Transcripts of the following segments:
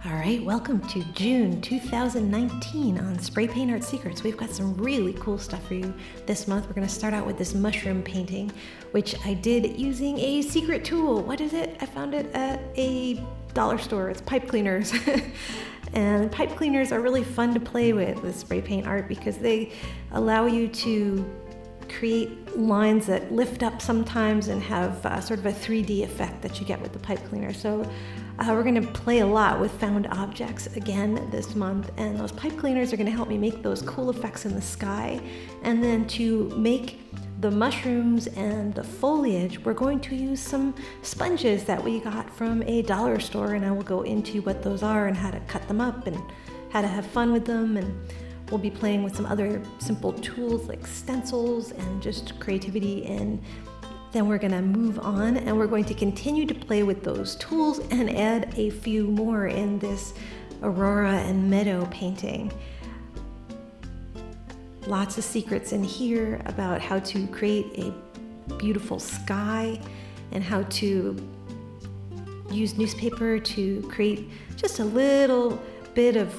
All right, welcome to June 2019 on Spray Paint Art Secrets. We've got some really cool stuff for you this month. We're going to start out with this mushroom painting, which I did using a secret tool. What is it? I found it at a dollar store. It's pipe cleaners. And pipe cleaners are really fun to play with spray paint art because they allow you to create lines that lift up sometimes and have sort of a 3D effect that you get with the pipe cleaner. So we're going to play a lot with found objects again this month, and those pipe cleaners are going to help me make those cool effects in the sky. And then to make the mushrooms and the foliage, we're going to use some sponges that we got from a dollar store, and I will go into what those are and how to cut them up and how to have fun with them. And we'll be playing with some other simple tools like stencils and just creativity, and then we're going to move on and we're going to continue to play with those tools and add a few more in this aurora and meadow painting. Lots of secrets in here about how to create a beautiful sky and how to use newspaper to create just a little bit of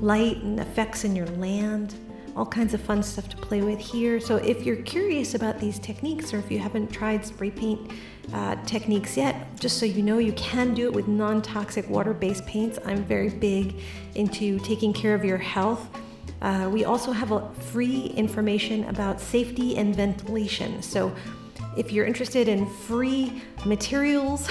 light and effects in your land. All kinds of fun stuff to play with here. So if you're curious about these techniques, or if you haven't tried spray paint techniques yet, just so you know, you can do it with non-toxic water-based paints. I'm very big into taking care of your health. We also have a free information about safety and ventilation. So if you're interested in free materials,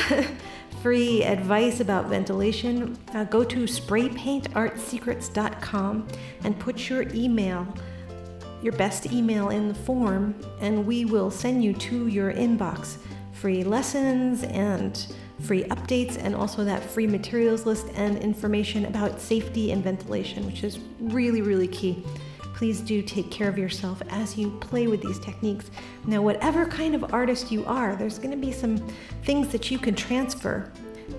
free advice about ventilation, go to spraypaintartsecrets.com and put your email, your best email in the form, and we will send you to your inbox free lessons and free updates, and also that free materials list and information about safety and ventilation, which is really, really key. Please do take care of yourself as you play with these techniques. Now, whatever kind of artist you are, there's going to be some things that you can transfer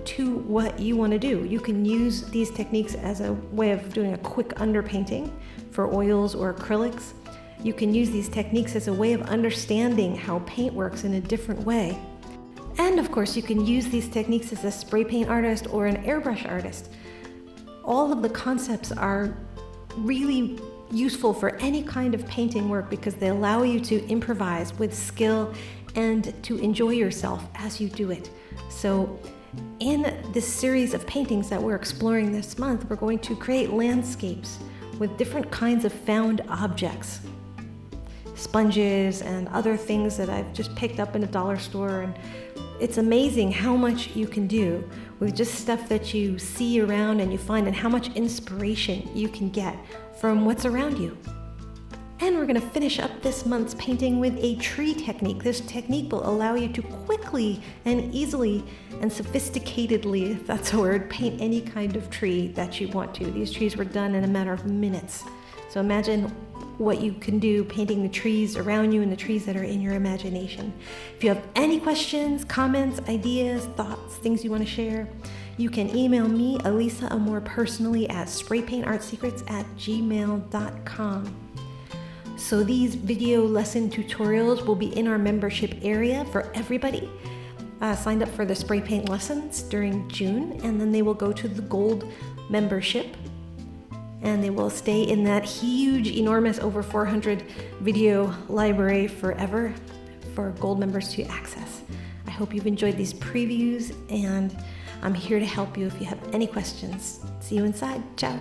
to what you want to do. You can use these techniques as a way of doing a quick underpainting for oils or acrylics. You can use these techniques as a way of understanding how paint works in a different way. And of course, you can use these techniques as a spray paint artist or an airbrush artist. All of the concepts are really useful for any kind of painting work because they allow you to improvise with skill and to enjoy yourself as you do it. So in this series of paintings that we're exploring this month, we're going to create landscapes with different kinds of found objects, sponges and other things that I've just picked up in a dollar store. And it's amazing how much you can do with just stuff that you see around and you find, and how much inspiration you can get from what's around you. And we're going to finish up this month's painting with a tree technique. This technique will allow you to quickly and easily and sophisticatedly, if that's a word, paint any kind of tree that you want to. These trees were done in a matter of minutes. So imagine what you can do painting the trees around you and the trees that are in your imagination. If you have any questions, comments, ideas, thoughts, things you want to share, you can email me, Elisa, more personally at spraypaintartsecrets@gmail.com. So these video lesson tutorials will be in our membership area for everybody. Signed up for the spray paint lessons during June, and then they will go to the gold membership, and they will stay in that huge, enormous, over 400 video library forever for gold members to access. I hope you've enjoyed these previews, and I'm here to help you if you have any questions. See you inside. Ciao.